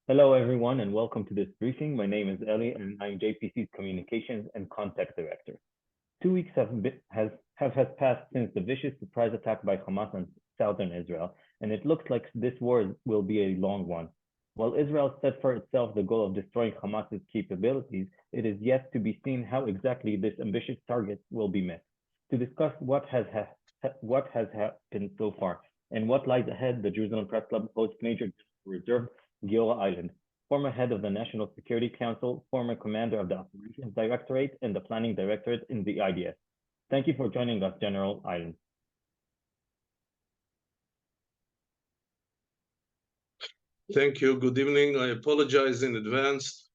Hello, everyone, and welcome to this briefing. My name is Eli, and I'm JPC's Communications and Contact Director. 2 weeks has passed since the vicious surprise attack by Hamas on southern Israel, and it looks like this war will be a long one. While Israel set for itself the goal of destroying Hamas's capabilities, it is yet to be seen how exactly this ambitious target will be met. To discuss what has happened so far and what lies ahead, the Jerusalem Press Club hosts Major Reserve Giora Eiland, former head of the National Security Council, former commander of the Operations Directorate and the Planning Directorate in the IDF. Thank you for joining us, General Eiland. Thank you. Good evening. I apologize in advance.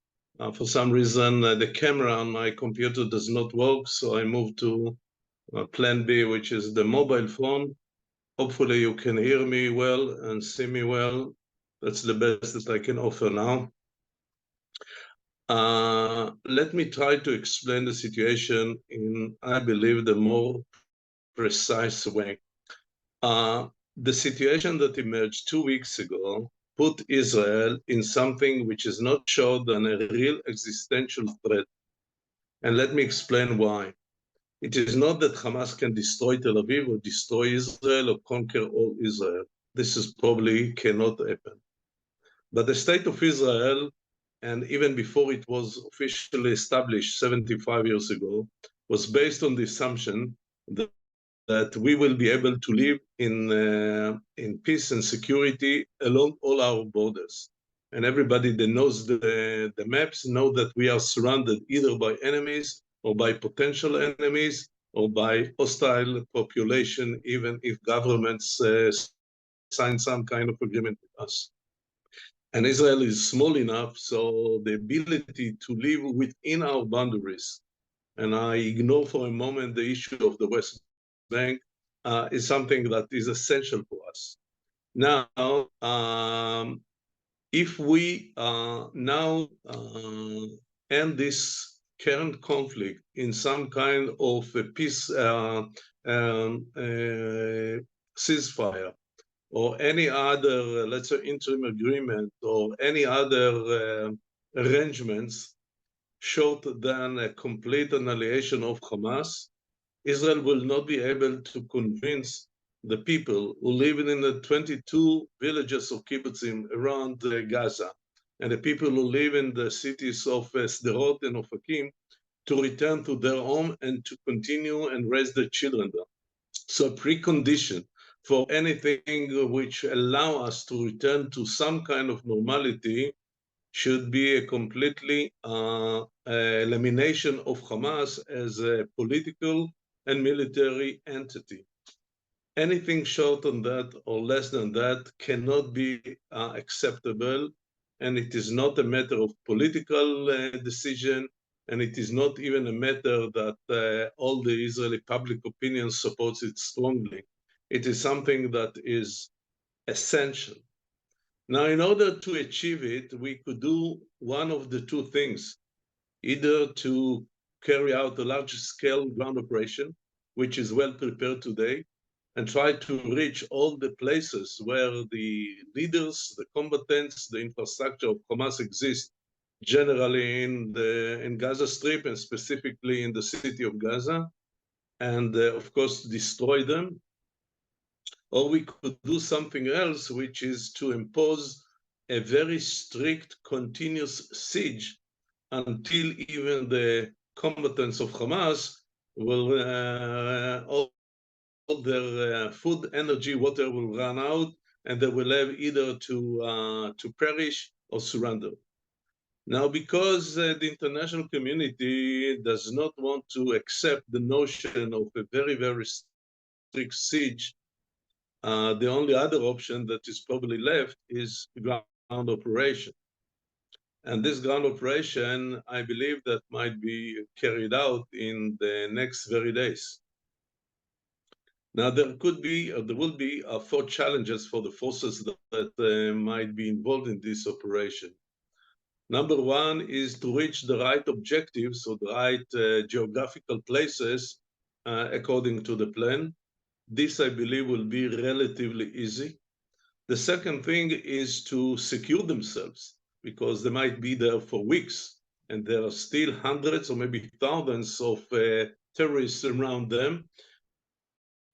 For some reason, the camera on my computer does not work, so I moved to plan B, which is the mobile phone. Hopefully you can hear me well and see me well. That's the best that I can offer now. Let me try to explain the situation in, I believe, the more precise way. The situation that emerged 2 weeks ago put Israel in something which is not short than a real existential threat. And let me explain why. It is not that Hamas can destroy Tel Aviv or destroy Israel or conquer all Israel. This is probably cannot happen. But the state of Israel, and even before it was officially established 75 years ago, was based on the assumption that we will be able to live in peace and security along all our borders. And everybody that knows the maps know that we are surrounded either by enemies or by potential enemies or by hostile population, even if governments sign some kind of agreement with us. And Israel is small enough, so the ability to live within our boundaries, and I ignore for a moment the issue of the West Bank, is something that is essential for us. Now, if we now end this current conflict in some kind of a peace ceasefire, or any other, let's say, interim agreement, or any other arrangements, short than a complete annihilation of Hamas, Israel will not be able to convince the people who live in the 22 villages of kibbutzim around Gaza, and the people who live in the cities of Sderot and Ofakim, to return to their home and to continue and raise their children there. So a precondition for anything which allow us to return to some kind of normality should be a completely elimination of Hamas as a political and military entity. Anything short on that or less than that cannot be acceptable, and it is not a matter of political decision, and it is not even a matter that all the Israeli public opinion supports it strongly. It is something that is essential. Now, in order to achieve it, we could do one of the two things, either to carry out a large-scale ground operation, which is well prepared today, and try to reach all the places where the leaders, the combatants, the infrastructure of Hamas exists, generally in Gaza Strip and specifically in the city of Gaza, and of course destroy them. Or we could do something else, which is to impose a very strict, continuous siege until even the combatants of Hamas will, all their food, energy, water will run out, and they will have either to perish or surrender. Now, because the international community does not want to accept the notion of a very, very strict siege, the only other option that is probably left is ground operation. And this ground operation, I believe that might be carried out in the next very days. Now, there will be 4 challenges for the forces that might be involved in this operation. Number 1 is to reach the right objectives or the right geographical places according to the plan. This, I believe, will be relatively easy. The second thing is to secure themselves, because they might be there for weeks, and there are still hundreds or maybe thousands of terrorists around them,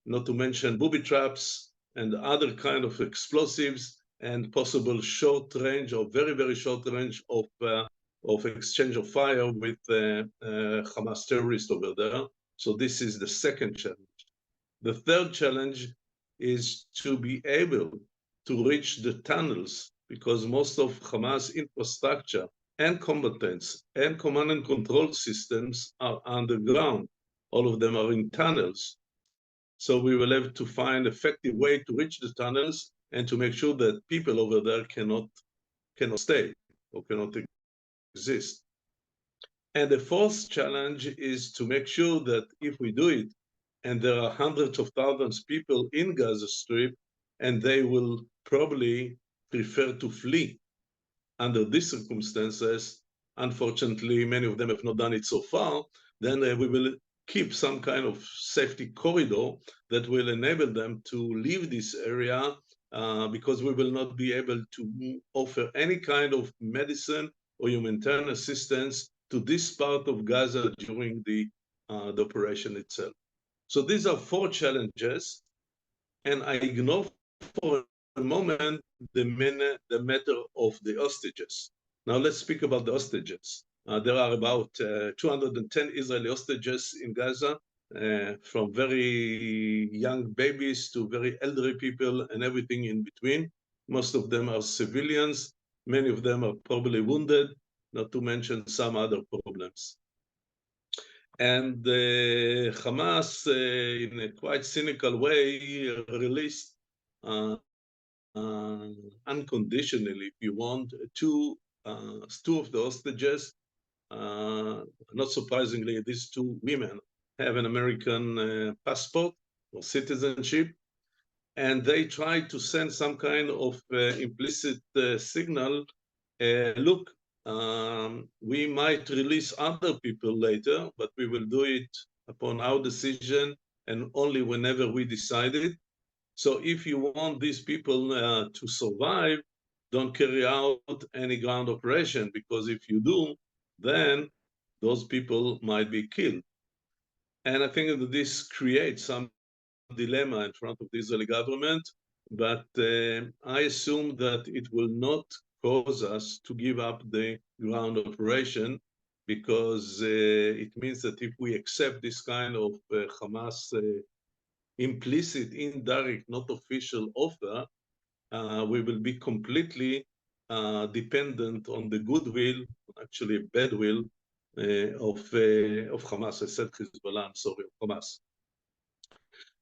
not to mention booby traps and other kind of explosives and possible short range or very, very short range of exchange of fire with Hamas terrorists over there. So this is the second challenge. The third challenge is to be able to reach the tunnels, because most of Hamas infrastructure and combatants and command and control systems are underground. All of them are in tunnels. So we will have to find an effective way to reach the tunnels and to make sure that people over there cannot stay or cannot exist. And the fourth challenge is to make sure that if we do it, and there are hundreds of thousands of people in Gaza Strip, and they will probably prefer to flee under these circumstances. Unfortunately, many of them have not done it so far. Then we will keep some kind of safety corridor that will enable them to leave this area, because we will not be able to offer any kind of medicine or humanitarian assistance to this part of Gaza during the operation itself. So these are four challenges, and I ignore for a moment the matter of the hostages. Now let's speak about the hostages. There are about 210 Israeli hostages in Gaza, from very young babies to very elderly people and everything in between. Most of them are civilians. Many of them are probably wounded, not to mention some other problems. And Hamas, in a quite cynical way, released unconditionally, if you want, two of the hostages. Not surprisingly, these two women have an American passport or citizenship, and they tried to send some kind of implicit signal. Look, we might release other people later, but we will do it upon our decision and only whenever we decide it. So if you want these people to survive, don't carry out any ground operation, because if you do, then those people might be killed. And I think that this creates some dilemma in front of the Israeli government, but I assume that it will not cause us to give up the ground operation, because it means that if we accept this kind of Hamas implicit, indirect, not official offer, we will be completely dependent on the goodwill, actually badwill, of Hamas. I said Hezbollah, I'm sorry, of Hamas.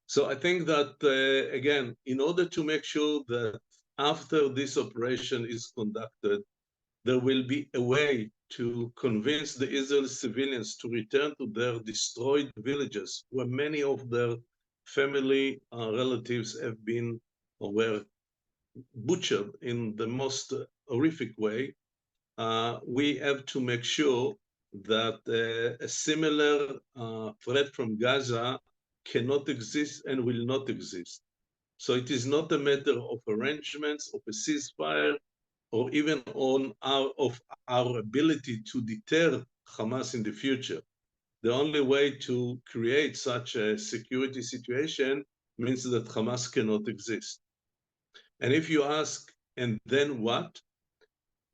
So I think that, again, in order to make sure that after this operation is conducted, there will be a way to convince the Israeli civilians to return to their destroyed villages, where many of their family relatives have been or were butchered in the most horrific way. We have to make sure that a similar threat from Gaza cannot exist and will not exist. So it is not a matter of arrangements, of a ceasefire, or even of our ability to deter Hamas in the future. The only way to create such a security situation means that Hamas cannot exist. And if you ask, and then what?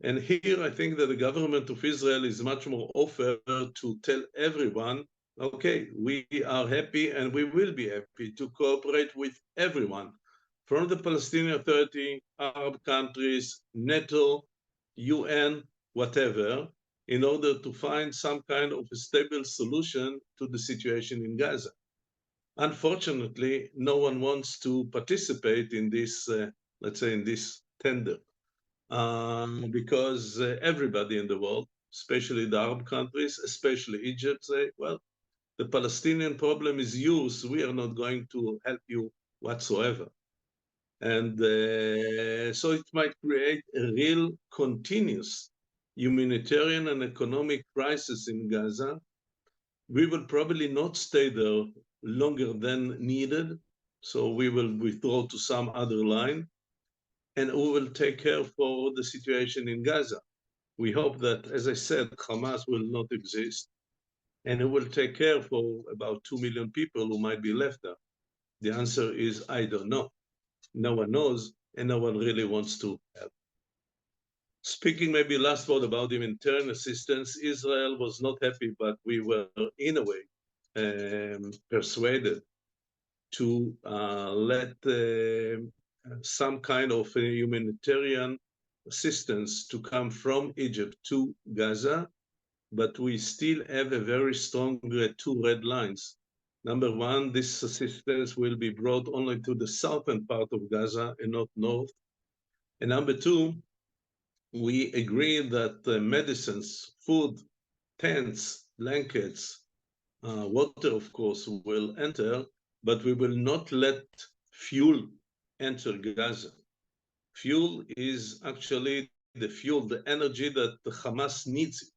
And here I think that the government of Israel is much more offered to tell everyone, okay, we are happy and we will be happy to cooperate with everyone, from the Palestinian Authority, Arab countries, NATO, UN, whatever, in order to find some kind of a stable solution to the situation in Gaza. Unfortunately, no one wants to participate in this, let's say, in this tender. Because everybody in the world, especially the Arab countries, especially Egypt, say, well, the Palestinian problem is yours. We are not going to help you whatsoever. And so it might create a real continuous humanitarian and economic crisis in Gaza. We will probably not stay there longer than needed. So we will withdraw to some other line, and we will take care for the situation in Gaza. We hope that, as I said, Hamas will not exist, and it will take care for about 2 million people who might be left there. The answer is, I don't know. No one knows, and no one really wants to help. Speaking maybe last word about humanitarian assistance, Israel was not happy, but we were in a way persuaded to let some kind of humanitarian assistance to come from Egypt to Gaza, but we still have a very strong two red lines. Number one, this assistance will be brought only to the southern part of Gaza and not north. And number two, we agree that medicines, food, tents, blankets, water, of course, will enter, but we will not let fuel enter Gaza. Fuel is actually the fuel, the energy that the Hamas needs.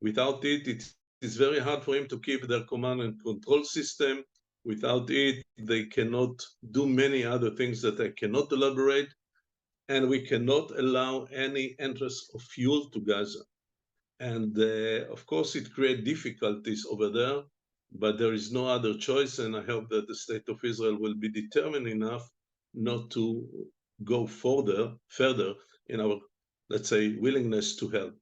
Without it, it is very hard for him to keep their command and control system. Without it, they cannot do many other things that I cannot elaborate, and we cannot allow any entrance of fuel to Gaza. And of course, it creates difficulties over there, but there is no other choice, and I hope that the state of Israel will be determined enough not to go further in our, let's say, willingness to help.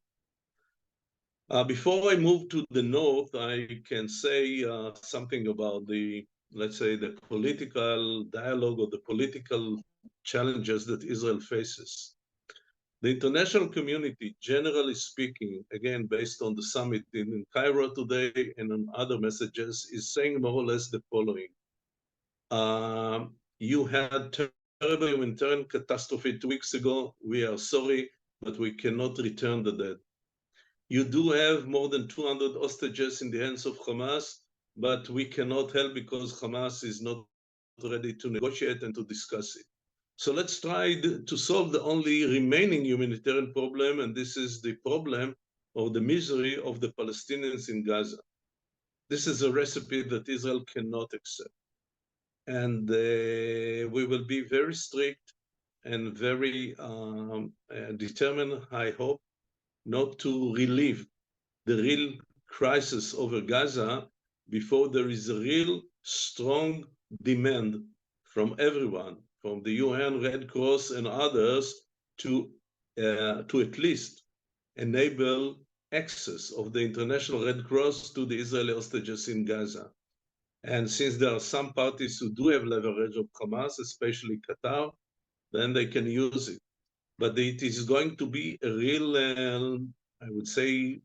Before I move to the north, I can say something about the, let's say, the political dialogue or the political challenges that Israel faces. The international community, generally speaking, again, based on the summit in Cairo today and on other messages, is saying more or less the following. You had terrible humanitarian catastrophe 2 weeks ago. We are sorry, but we cannot return the dead. You do have more than 200 hostages in the hands of Hamas, but we cannot help because Hamas is not ready to negotiate and to discuss it. So let's try to solve the only remaining humanitarian problem, and this is the problem or the misery of the Palestinians in Gaza. This is a recipe that Israel cannot accept. And we will be very strict and very determined, I hope, not to relieve the real crisis over Gaza before there is a real strong demand from everyone, from the UN, Red Cross, and others, to at least enable access of the International Red Cross to the Israeli hostages in Gaza. And since there are some parties who do have leverage of Hamas, especially Qatar, then they can use it. But it is going to be a real, I would say,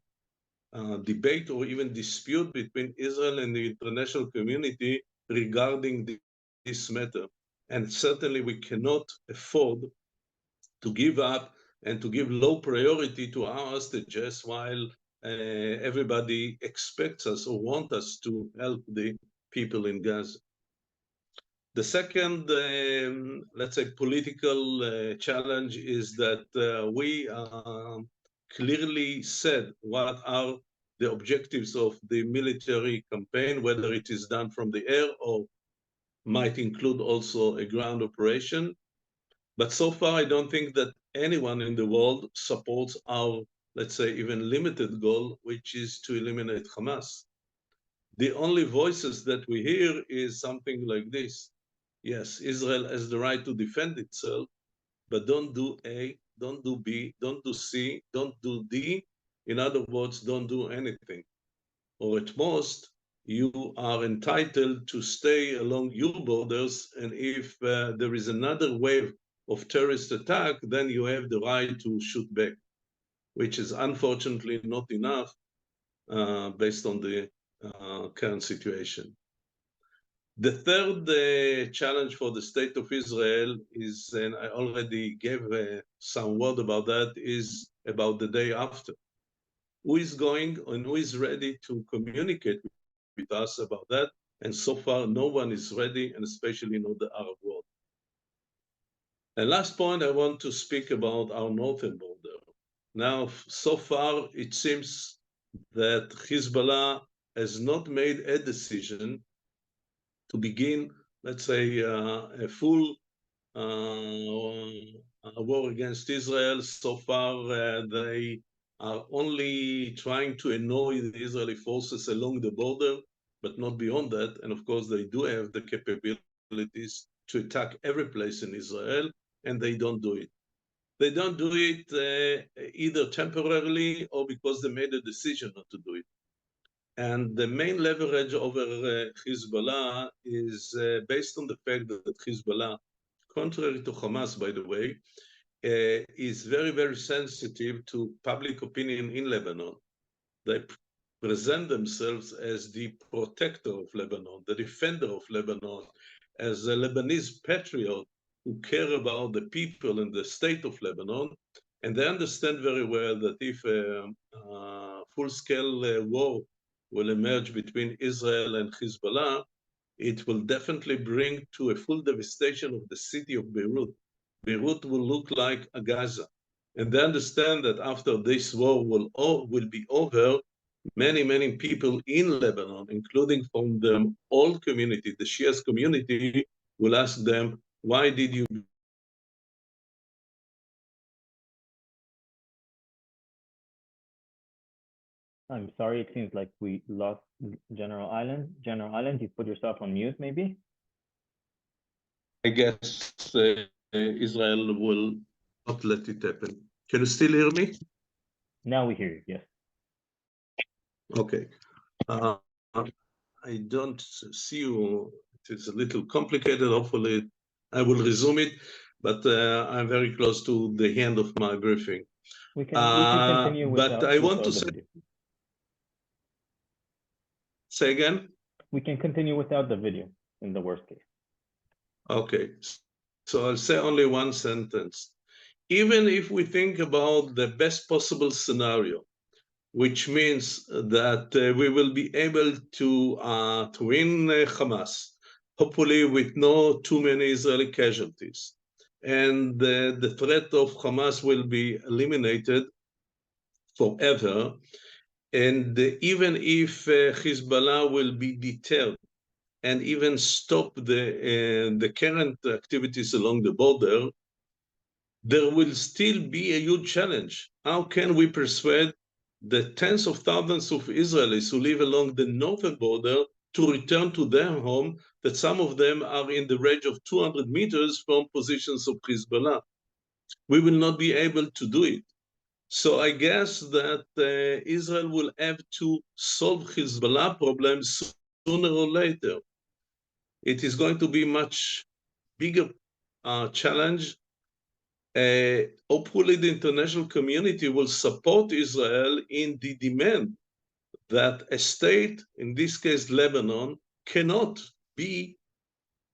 debate or even dispute between Israel and the international community regarding this matter. And certainly we cannot afford to give up and to give low priority to our hostages while everybody expects us or wants us to help the people in Gaza. The second, let's say, political challenge is that we clearly said what are the objectives of the military campaign, whether it is done from the air or might include also a ground operation. But so far, I don't think that anyone in the world supports our, let's say, even limited goal, which is to eliminate Hamas. The only voices that we hear is something like this. Yes, Israel has the right to defend itself, but don't do A, don't do B, don't do C, don't do D. In other words, don't do anything. Or at most, you are entitled to stay along your borders, and if there is another wave of terrorist attack, then you have the right to shoot back, which is unfortunately not enough based on the current situation. The third challenge for the state of Israel is, and I already gave some word about that, is about the day after. Who is going and who is ready to communicate with us about that? And so far, no one is ready, and especially not the Arab world. And last point, I want to speak about our northern border. Now, so far, it seems that Hezbollah has not made a decision to begin, let's say, a full war against Israel. So far, they are only trying to annoy the Israeli forces along the border, but not beyond that. And of course, they do have the capabilities to attack every place in Israel, and they don't do it. They don't do it either temporarily or because they made a decision not to do it. And the main leverage over Hezbollah is based on the fact that Hezbollah, contrary to Hamas, by the way, is very, very sensitive to public opinion in Lebanon. They present themselves as the protector of Lebanon, the defender of Lebanon, as a Lebanese patriot who care about the people and the state of Lebanon. And they understand very well that if a full-scale war will emerge between Israel and Hezbollah, it will definitely bring to a full devastation of the city of Beirut. Beirut will look like a Gaza. And they understand that after this war will be over, many, many people in Lebanon, including from the old community, the Shias community, will ask them, why did you? I'm sorry, it seems like we lost General Eiland. General Eiland, you put yourself on mute, maybe? I guess Israel will not let it happen. Can you still hear me? Now we hear you, yes. Okay. I don't see you. It is a little complicated. Hopefully, I will resume it, but I'm very close to the end of my briefing. We can continue but I want to the say, video. Say again? We can continue without the video in the worst case. Okay, so I'll say only one sentence. Even if we think about the best possible scenario, which means that we will be able to win Hamas, hopefully with no too many Israeli casualties, and the threat of Hamas will be eliminated forever. And even if Hezbollah will be deterred and even stop the current activities along the border, there will still be a huge challenge. How can we persuade the tens of thousands of Israelis who live along the northern border to return to their home, that some of them are in the range of 200 meters from positions of Hezbollah? We will not be able to do it. So I guess that Israel will have to solve Hezbollah problems sooner or later. It is going to be much bigger challenge. Hopefully the international community will support Israel in the demand that a state, in this case Lebanon, cannot be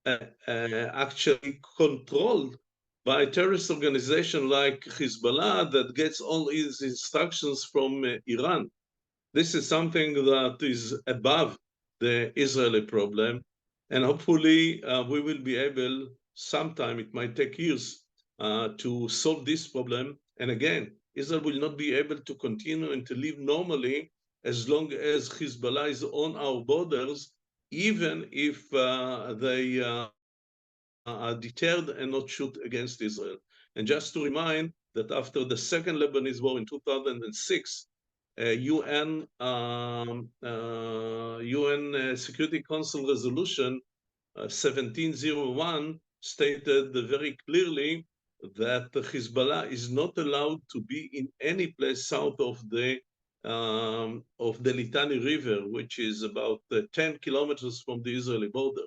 actually controlled by a terrorist organization like Hezbollah that gets all its instructions from Iran. This is something that is above the Israeli problem, and hopefully we will be able, sometime, it might take years, to solve this problem. And again, Israel will not be able to continue and to live normally as long as Hezbollah is on our borders, even if they are deterred and not shoot against Israel. And just to remind that after the second Lebanese war in 2006, UN Security Council resolution 1701 stated very clearly that Hezbollah is not allowed to be in any place south of the Litani River, which is about 10 kilometers from the Israeli border.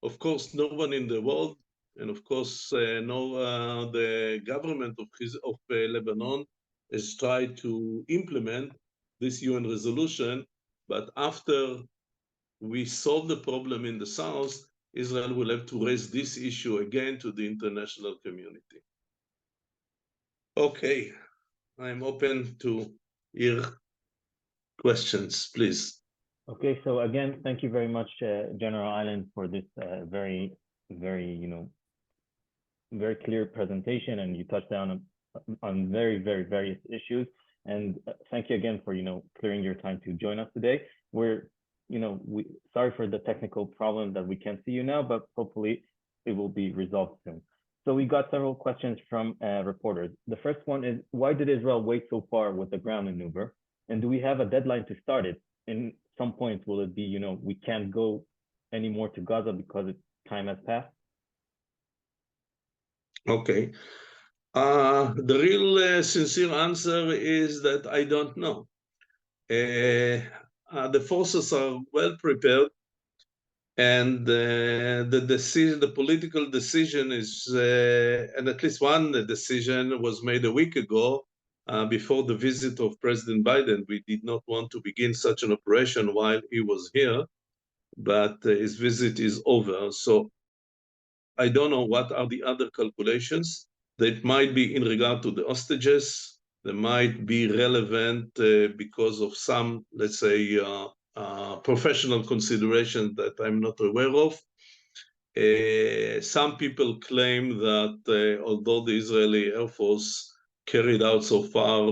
Of course, no one in the world, and of course, the government of Lebanon has tried to implement this UN resolution, but after we solve the problem in the south, Israel will have to raise this issue again to the international community. Okay, I'm open to hear questions, please. Okay, so again, thank you very much, General Eiland, for this very, very clear presentation, and you touched down on very, very various issues. And thank you again for clearing your time to join us today. We're sorry for the technical problem that we can't see you now, but hopefully it will be resolved soon. So we got several questions from reporters. The first one is, why did Israel wait so far with the ground maneuver? And do we have a deadline to start it? In some point, will it be, we can't go anymore to Gaza because time has passed? Okay. The real sincere answer is that I don't know. The forces are well prepared, and the political decision is, and at least one decision was made a week ago before the visit of President Biden. We did not want to begin such an operation while he was here, but his visit is over. So I don't know what are the other calculations. That might be in regard to the hostages. They might be relevant because of some, let's say, professional considerations that I'm not aware of. Some people claim that although the Israeli Air Force carried out so far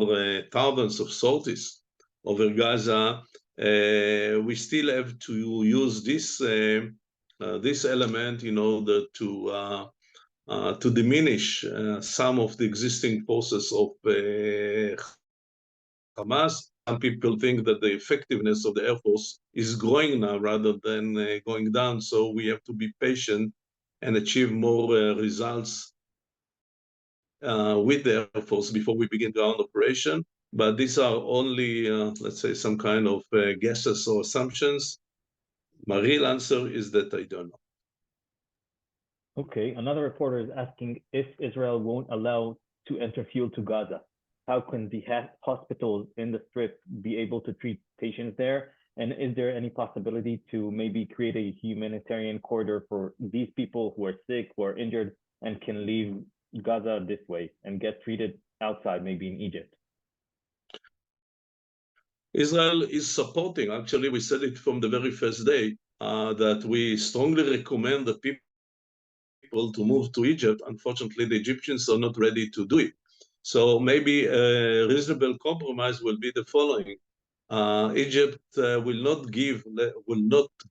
thousands of sorties over Gaza, we still have to use this element in order to diminish some of the existing forces of Hamas. Some people think that the effectiveness of the Air Force is growing now rather than going down, so we have to be patient and achieve more results with the Air Force before we begin ground operation. But these are only, let's say, some kind of guesses or assumptions. My real answer is that I don't know. Okay, another reporter is asking if Israel won't allow to enter fuel to Gaza. How can the hospitals in the Strip be able to treat patients there? And is there any possibility to maybe create a humanitarian corridor for these people who are sick, who are injured, and can leave Gaza this way and get treated outside, maybe in Egypt? Israel is supporting, actually, we said it from the very first day, that we strongly recommend the people to move to Egypt. Unfortunately, the Egyptians are not ready to do it. So maybe a reasonable compromise will be the following. Egypt will not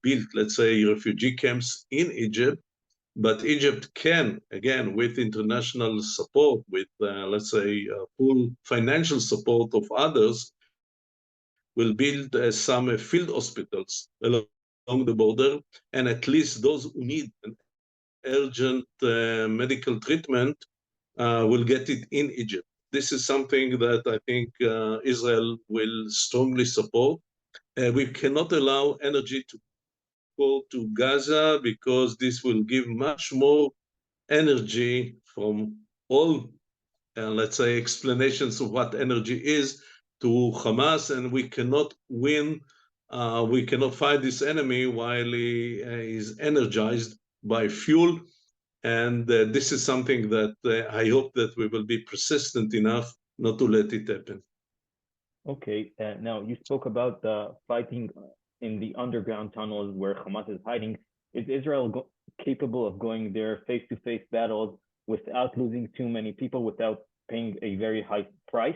build, let's say, refugee camps in Egypt, but Egypt can, again, with international support, with, let's say, full financial support of others, will build some field hospitals along the border, and at least those who need an urgent medical treatment will get it in Egypt. This is something that I think Israel will strongly support. We cannot allow energy to go to Gaza because this will give much more energy from all, let's say, explanations of what energy is to Hamas, and we cannot win, we cannot fight this enemy while he is energized by fuel. And this is something that I hope that we will be persistent enough not to let it happen. Okay, now you spoke about the fighting in the underground tunnels where Hamas is hiding. Is Israel capable of going there face-to-face battles without losing too many people, without paying a very high price?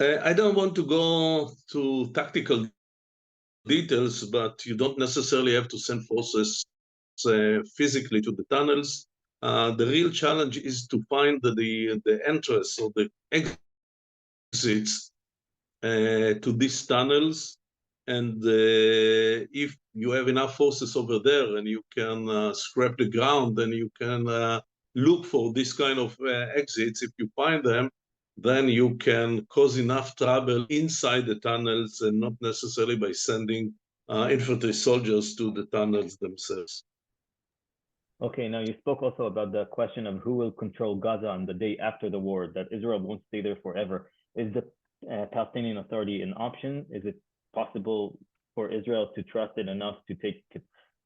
I don't want to go to tactical details, but you don't necessarily have to send forces physically to the tunnels. The real challenge is to find the entrance or the exits to these tunnels. And if you have enough forces over there and you can scrape the ground, then you can look for this kind of exits. If you find them, then you can cause enough trouble inside the tunnels and not necessarily by sending infantry soldiers to the tunnels themselves. Okay, now you spoke also about the question of who will control Gaza on the day after the war, that Israel won't stay there forever. Is the Palestinian Authority an option? Is it possible for Israel to trust it enough to take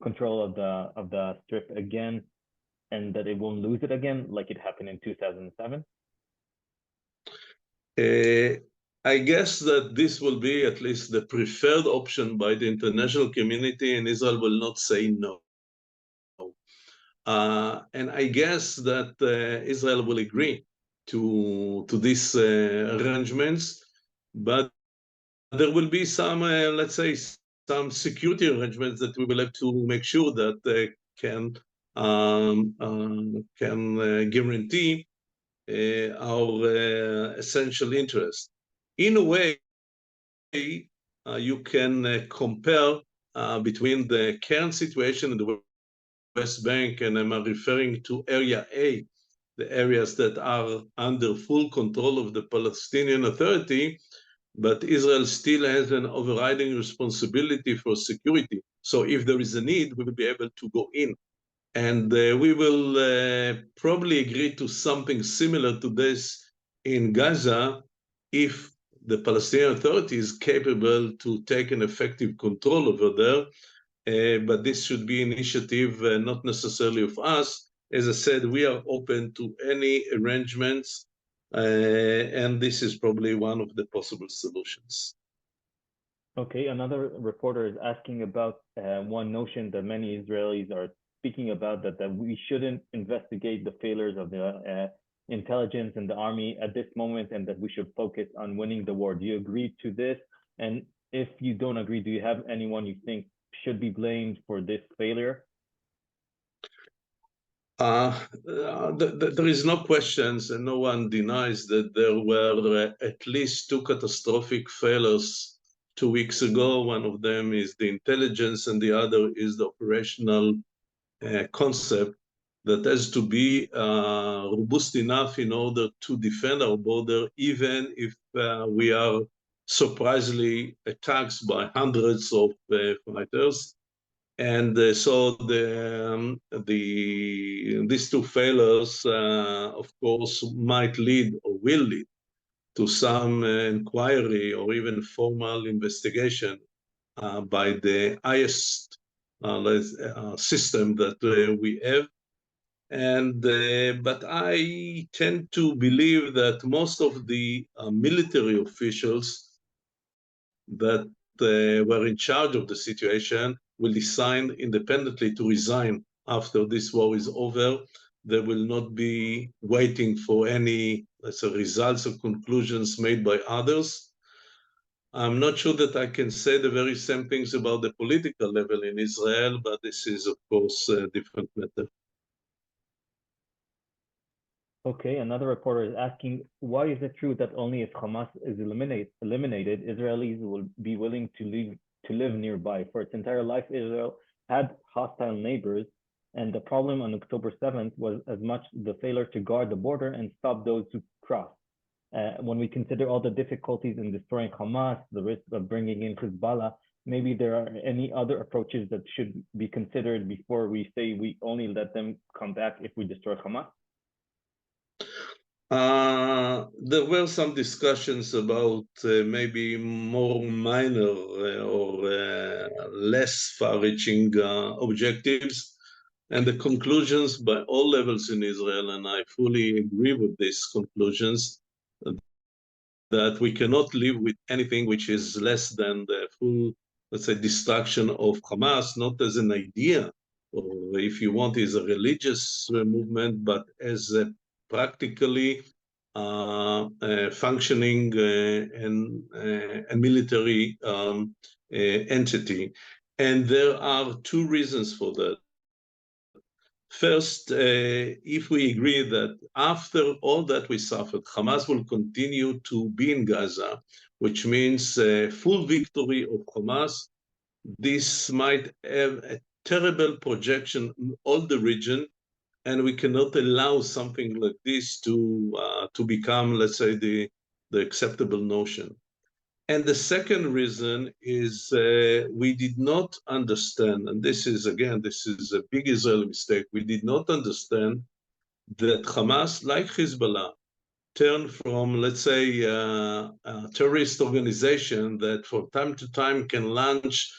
control of the Strip again, and that it won't lose it again, like it happened in 2007? I guess that this will be at least the preferred option by the international community, and Israel will not say no. And I guess that Israel will agree to these arrangements, but there will be some, let's say, some security arrangements that we will have to make sure that they can can guarantee our essential interest. In a way, you can compare between the current situation in the West Bank, and I'm referring to Area A, the areas that are under full control of the Palestinian Authority, but Israel still has an overriding responsibility for security. So if there is a need, we will be able to go in. And we will probably agree to something similar to this in Gaza if the Palestinian Authority is capable to take an effective control over there. But this should be initiative not necessarily of us. As I said, we are open to any arrangements, and this is probably one of the possible solutions. Okay, another reporter is asking about one notion that many Israelis are speaking about, that we shouldn't investigate the failures of the intelligence and the army at this moment, and that we should focus on winning the war. Do you agree to this? And if you don't agree, do you have anyone you think should be blamed for this failure? There is no questions, and no one denies that there were at least two catastrophic failures 2 weeks ago. One of them is the intelligence, and the other is the operational concept that has to be robust enough in order to defend our border, even if we are surprisingly attacked by hundreds of fighters. And so these two failures, of course, might lead or will lead to some inquiry or even formal investigation by the highest system that we have. And but I tend to believe that most of the military officials that were in charge of the situation will decide independently to resign after this war is over. They will not be waiting for any, let's say, results or conclusions made by others. I'm not sure that I can say the very same things about the political level in Israel, but this is, of course, a different matter. Okay, another reporter is asking, why is it true that only if Hamas is eliminated, Israelis will be willing to live nearby? For its entire life, Israel had hostile neighbors, and the problem on October 7th was as much the failure to guard the border and stop those who cross. When we consider all the difficulties in destroying Hamas, the risk of bringing in Hezbollah, maybe there are any other approaches that should be considered before we say we only let them come back if we destroy Hamas? There were some discussions about maybe more minor or less far-reaching objectives, and the conclusions by all levels in Israel, and I fully agree with these conclusions, that we cannot live with anything which is less than the full, let's say, destruction of Hamas, not as an idea, or if you want, is a religious movement, but as a practically functioning and military entity. And there are two reasons for that. First, if we agree that after all that we suffered, Hamas will continue to be in Gaza, which means full victory of Hamas, this might have a terrible projection in all the region, and we cannot allow something like this to become, let's say, the acceptable notion. And the second reason is we did not understand, and this is, again, this is a big Israeli mistake, we did not understand that Hamas, like Hezbollah, turned from, let's say, a terrorist organization that from time to time can launch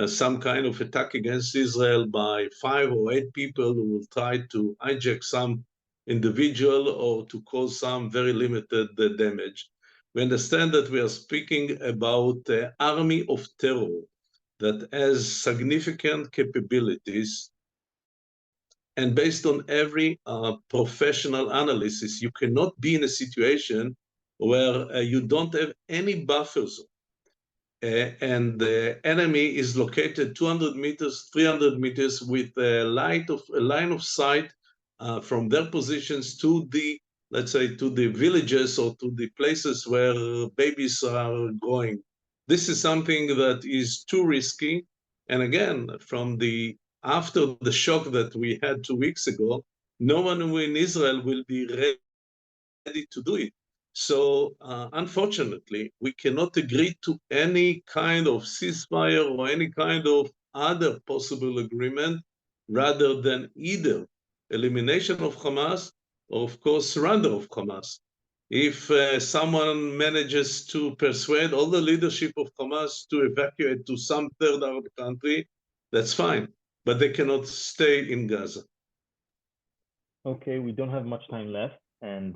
some kind of attack against Israel by 5 or 8 people who will try to hijack some individual or to cause some very limited damage. We understand that we are speaking about an army of terror that has significant capabilities, and based on every professional analysis, you cannot be in a situation where you don't have any buffer zone. and the enemy is located 200 meters, 300 meters with a line of sight from their positions to the, let's say, to the villages or to the places where babies are growing. This is something that is too risky. And again, after the shock that we had 2 weeks ago, no one in Israel will be ready to do it. So unfortunately, we cannot agree to any kind of ceasefire or any kind of other possible agreement rather than either elimination of Hamas or, of course, surrender of Hamas. If someone manages to persuade all the leadership of Hamas to evacuate to some third Arab country, that's fine, but they cannot stay in Gaza. Okay, we don't have much time left, and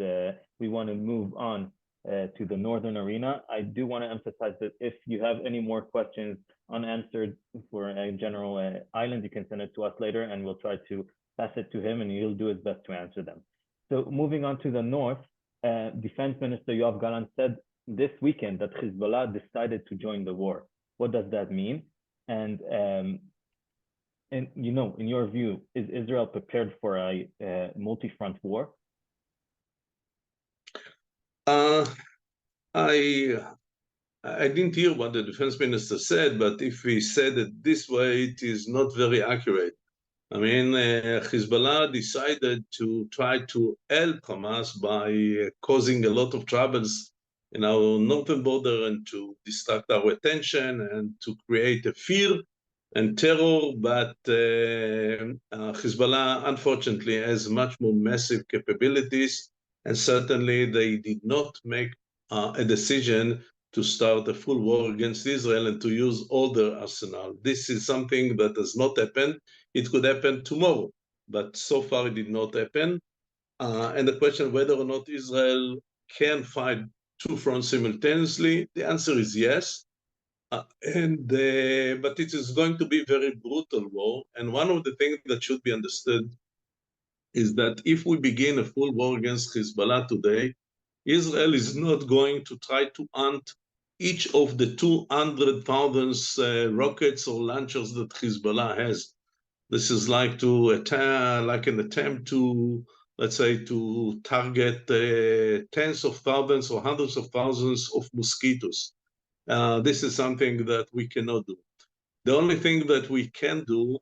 we want to move on to the northern arena. I do want to emphasize that if you have any more questions unanswered for General Eiland, you can send it to us later, and we'll try to pass it to him, and he'll do his best to answer them. So moving on to the north, Defense Minister Yoav Gallant said this weekend that Hezbollah decided to join the war. What does that mean? And in your view, is Israel prepared for a multi-front war? I didn't hear what the defense minister said, but if he said it this way, it is not very accurate. I mean, Hezbollah decided to try to help Hamas by causing a lot of troubles in our northern border and to distract our attention and to create a fear and terror, but Hezbollah, unfortunately, has much more massive capabilities, and certainly they did not make a decision to start a full war against Israel and to use all their arsenal. This is something that has not happened. It could happen tomorrow, but so far it did not happen. And the question whether or not Israel can fight two fronts simultaneously, the answer is yes. But it is going to be a very brutal war. And one of the things that should be understood is that if we begin a full war against Hezbollah today, Israel is not going to try to hunt each of the 200,000 rockets or launchers that Hezbollah has. This is like an attempt to, let's say, to target tens of thousands or hundreds of thousands of mosquitoes. This is something that we cannot do. The only thing that we can do,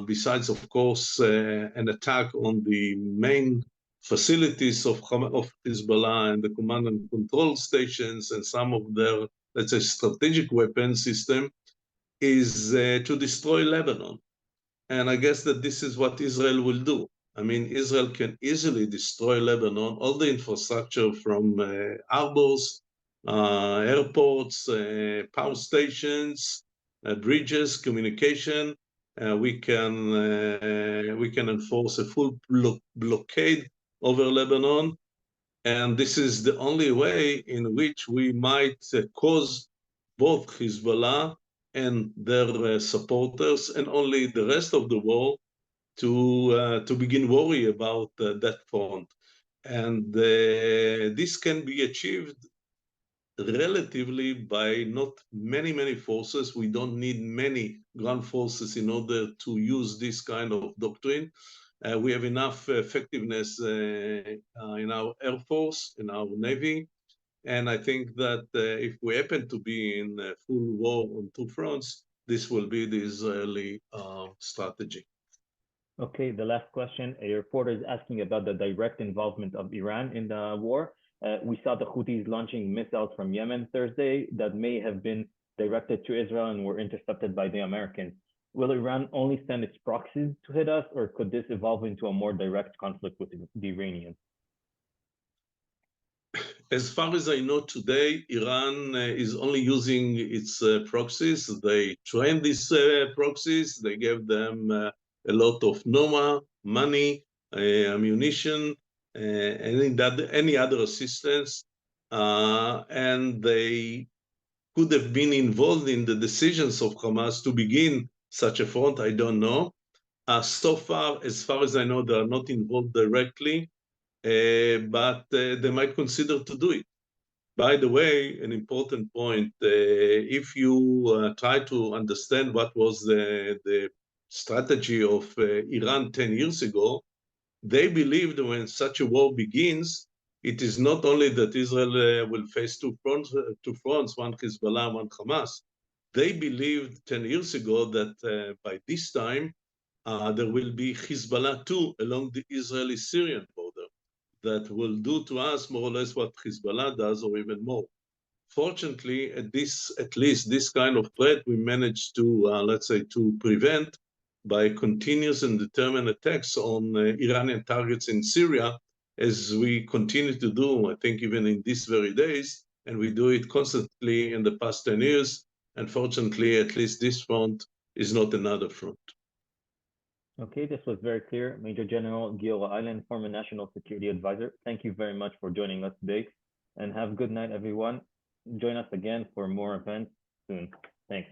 besides, of course, an attack on the main facilities of Hezbollah and the command and control stations and some of their, let's say, strategic weapon system, is to destroy Lebanon. And I guess that this is what Israel will do. I mean, Israel can easily destroy Lebanon, all the infrastructure from harbors, airports, power stations, bridges, communication. We can enforce a full blockade over Lebanon. And this is the only way in which we might cause both Hezbollah and their supporters and only the rest of the world to begin worry about that front. And this can be achieved relatively by not many forces. We don't need many ground forces in order to use this kind of doctrine. We have enough effectiveness in our Air Force, in our Navy, and I think that if we happen to be in a full war on two fronts, this will be the Israeli strategy. Okay, the last question. A reporter is asking about the direct involvement of Iran in the war. We saw the Houthis launching missiles from Yemen Thursday that may have been directed to Israel and were intercepted by the Americans. Will Iran only send its proxies to hit us, or could this evolve into a more direct conflict with the Iranians? As far as I know today, Iran is only using its proxies. They train these proxies. They gave them a lot of NOMA, money, ammunition, any other assistance. And they could have been involved in the decisions of Hamas to begin such a front. I don't know. So far as I know, they are not involved directly. But they might consider to do it. By the way, an important point, if you try to understand what was the strategy of Iran 10 years ago, they believed when such a war begins, it is not only that Israel will face two fronts, one Hezbollah, one Hamas. They believed 10 years ago that by this time, there will be Hezbollah too along the Israeli-Syrian border that will do to us more or less what Hezbollah does or even more. Fortunately, at least this kind of threat, we managed to, let's say, to prevent by continuous and determined attacks on Iranian targets in Syria, as we continue to do, I think, even in these very days, and we do it constantly in the past 10 years. And fortunately, at least this front is not another front. Okay, this was very clear. Major General Giora Eiland, former National Security Advisor. Thank you very much for joining us today, and have a good night, everyone. Join us again for more events soon. Thanks.